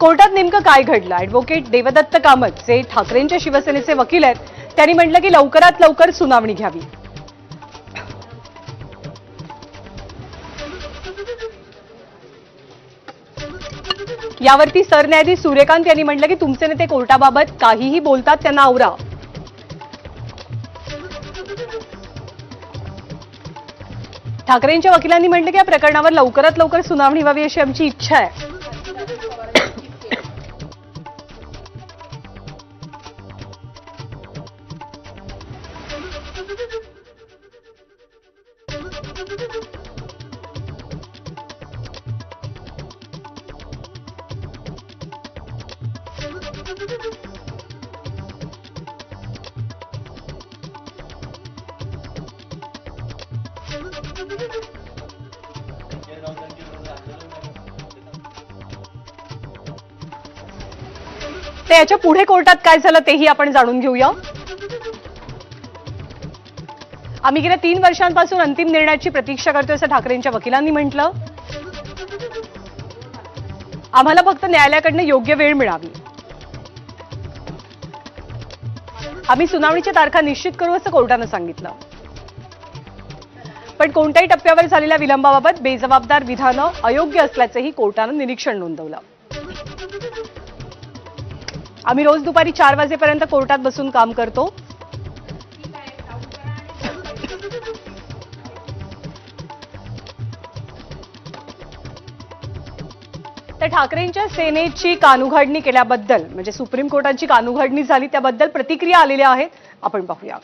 कोर्टात नेमकं काय घडलं? ॲडव्होकेट देवदत्त कामत जे ठाकरेंच्या शिवसेनेचे वकील आहेत, त्यांनी म्हटलं की लवकरात लवकर सुनावणी घ्यावी. यावरती सरन्यायाधीश सूर्यकांत यांनी म्हटलं की तुमचे नेते कोर्टाबाबत काहीही बोलतात त्यांना आवरा. ठाकरेंच्या वकिलांनी म्हटलं की या प्रकरणावर लवकरात लवकर सुनावणी व्हावी अशी आमची इच्छा आहे. तर याच्या पुढे कोर्टात काय झालं तेही आपण जाणून घेऊया. आम्ही गेल्या 3 वर्षांपासून अंतिम निर्णयाची प्रतीक्षा करतोय असं ठाकरेंच्या वकिलांनी म्हटलं. आम्हाला फक्त न्यायालयाकडनं योग्य वेळ मिळावी. आम्ही सुनावणीच्या तारखा निश्चित करू असं कोर्टानं सांगितलं. पण कोणत्याही टप्प्यावर झालेल्या विलंबाबाबत बेजबाबदार विधानं अयोग्य असल्याचंही कोर्टानं निरीक्षण नोंदवलं. आम्ही रोज दुपारी 4 वाजेपर्यंत कोर्टात बसून काम करतो. तर ठाकरेंच्या सेनेची कानउघाडणी केल्याबद्दल म्हणजे सुप्रीम कोर्टाची कानउघाडणी झाली त्याबद्दल प्रतिक्रिया आलेल्या आहेत, आपण पाहूया.